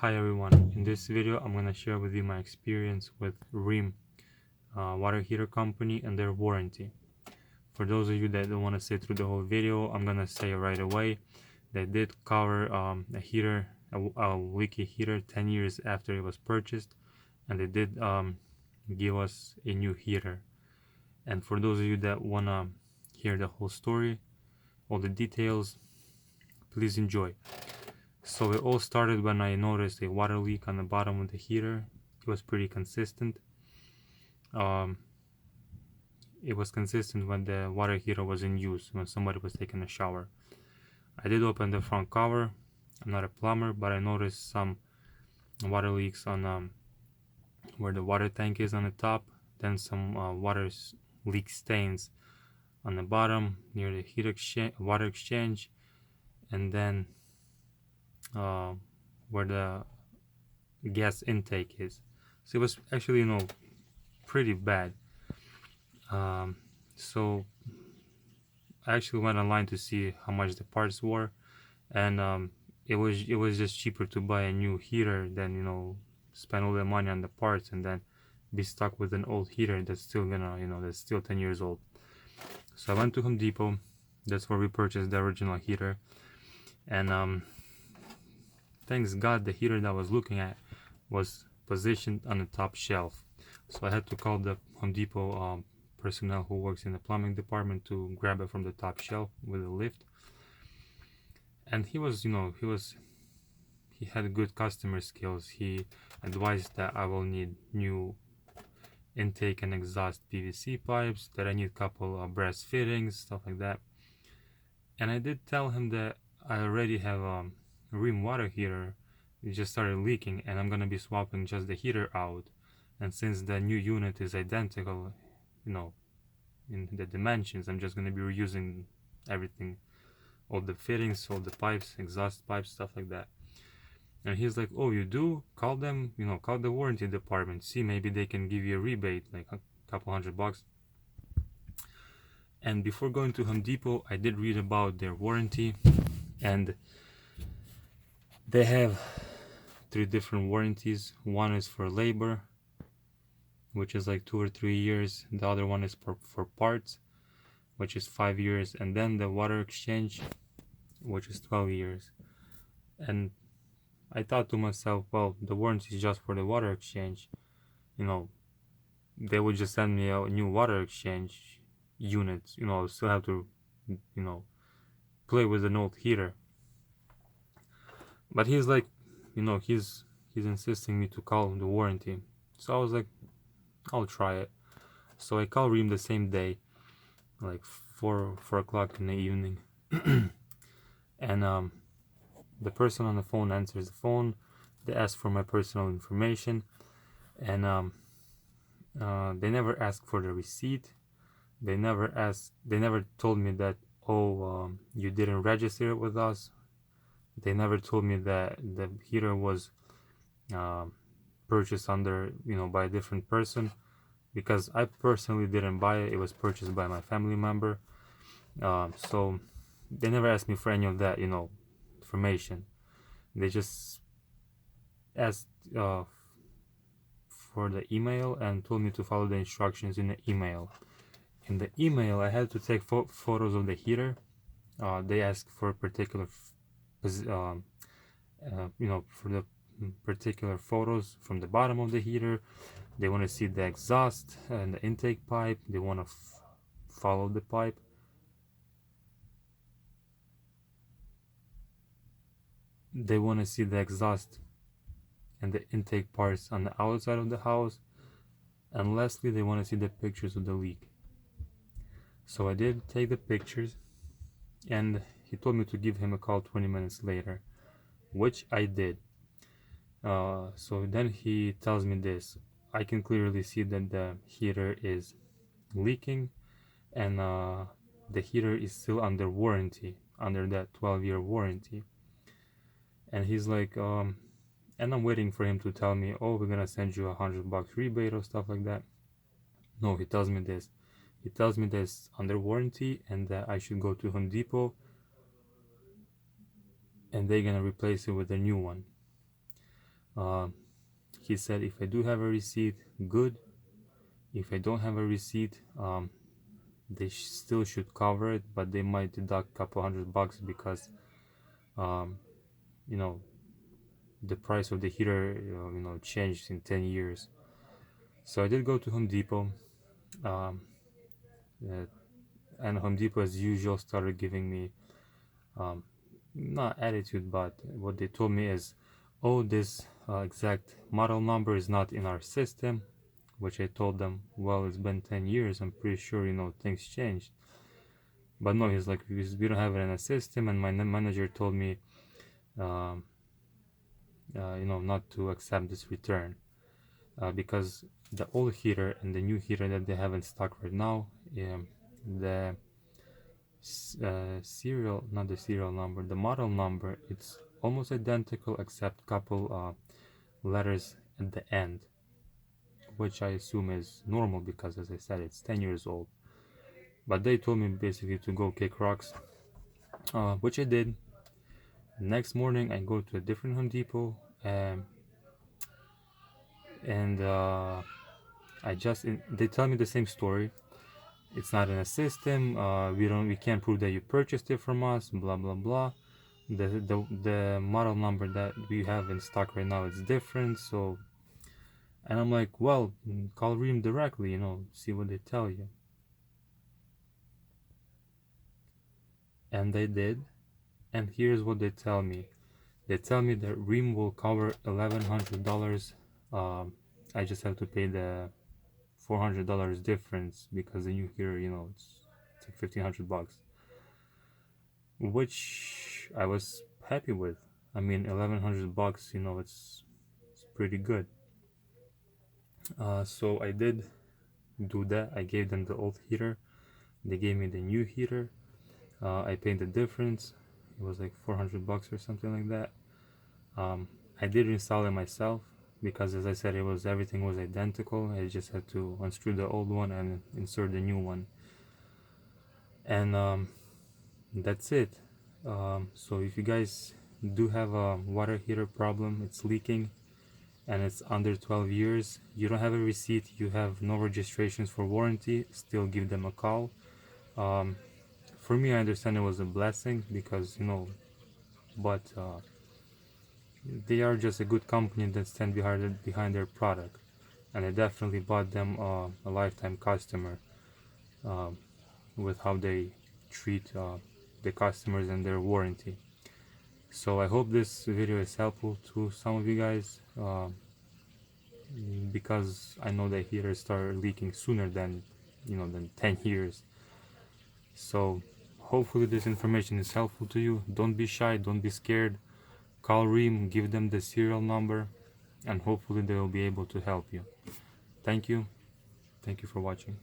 Hi everyone, in this video I'm going to share with you my experience with Rheem Water Heater Company and their warranty. For those of you that don't want to sit through the whole video, I'm going to say right away they did cover a leaky heater 10 years after it was purchased, and they did give us a new heater. And for those of you that want to hear the whole story, all the details, please enjoy. So it all started when I noticed a water leak on the bottom of the heater. It was pretty consistent. It was consistent when the water heater was in use, when somebody was taking a shower. I did open the front cover. I'm not a plumber, but I noticed some water leaks on where the water tank is on the top, then some water leak stains on the bottom near the water exchange, and then where the gas intake is. So it was actually, pretty bad. So I actually went online to see how much the parts were, and it was just cheaper to buy a new heater than spend all the money on the parts and then be stuck with an old heater that's still that's still 10 years old. So I went to Home Depot. That's where we purchased the original heater, and thanks God the heater that I was looking at was positioned on the top shelf. So I had to call the Home Depot personnel who works in the plumbing department to grab it from the top shelf with a lift. And he had good customer skills. He advised that I will need new intake and exhaust PVC pipes, that I need a couple of brass fittings, stuff like that. And I did tell him that I already have a Rheem water heater. It just started leaking, and I'm gonna be swapping just the heater out. And since the new unit is identical, in the dimensions, I'm just gonna be reusing everything, all the fittings, all the pipes, exhaust pipes, stuff like that. And he's like, oh, you do? Call them, call the warranty department, see, maybe they can give you a rebate, like a couple $100. And before going to Home Depot, I did read about their warranty, and they have 3 different warranties. One is for labor, which is like 2 or 3 years. The other one is for parts, which is 5 years, and then the water exchange, which is 12 years. And I thought to myself, well, the warranty is just for the water exchange. They would just send me a new water exchange unit. I still have to, play with an old heater. But he's like, he's insisting me to call the warranty. So I was like, I'll try it. So I called Rheem the same day, like 4 o'clock in the evening. And the person on the phone answers the phone. They ask for my personal information, and they never ask for the receipt. They never told me that, you didn't register it with us. They never told me that the heater was purchased under, by a different person, because I personally didn't buy it. It was purchased by my family member. So they never asked me for any of that, information. They just asked for the email and told me to follow the instructions in the email. In the email, I had to take photos of the heater. They asked for particular, for the particular photos from the bottom of the heater. They want to see the exhaust and the intake pipe. They want to follow the pipe. They want to see the exhaust and the intake parts on the outside of the house. And lastly, they want to see the pictures of the leak. So I did take the pictures, and he told me to give him a call 20 minutes later, which I did. So then he tells me this: I can clearly see that the heater is leaking, and the heater is still under warranty, under that 12-year warranty. And he's like, and I'm waiting for him to tell me, oh, we're gonna send you $100 rebate or stuff like that. No, he tells me this. He tells me this under warranty, and that I should go to Home Depot and they're gonna replace it with a new one. Uh, he said if I do have a receipt, good. If I don't have a receipt, they still should cover it, but they might deduct a couple $100 because um, you know, the price of the heater changed in 10 years. So I did go to Home Depot, um, uh, and Home Depot as usual started giving me um, not attitude, but what they told me is, oh, this exact model number is not in our system, which I told them, well, it's been 10 years, I'm pretty sure things changed. But no, he's like, we don't have it in a system, and my manager told me um, not to accept this return, because the old heater and the new heater that they have in stock right now, the serial, not the serial number, the model number, it's almost identical except couple letters at the end, which I assume is normal because, as I said, it's 10 years old. But they told me basically to go kick rocks, which I did. Next morning I go to a different Home Depot, and they tell me the same story. It's not in a system. We can't prove that you purchased it from us. Blah blah blah. The model number that we have in stock right now is different. So, and I'm like, well, call Rheem directly. See what they tell you. And they did. And here's what they tell me. They tell me that Rheem will cover $1,100. I just have to pay the $400 difference because the new heater, it's like $1,500, which I was happy with. I mean, $1,100, it's pretty good. So I did do that. I gave them the old heater. They gave me the new heater. I paid the difference. It was like $400 or something like that. I did install it myself because, as I said, everything was identical. I just had to unscrew the old one and insert the new one, and that's it. So if you guys do have a water heater problem, it's leaking, and it's under 12 years, you don't have a receipt, you have no registrations for warranty, still give them a call. For me, I understand it was a blessing because but they are just a good company that stand behind their product, and I definitely bought them a lifetime customer, with how they treat the customers and their warranty. So I hope this video is helpful to some of you guys, because I know that heaters start leaking sooner than 10 years. So hopefully this information is helpful to you. Don't be shy, don't be scared. Call Rheem, give them the serial number, and hopefully they will be able to help you. Thank you for watching.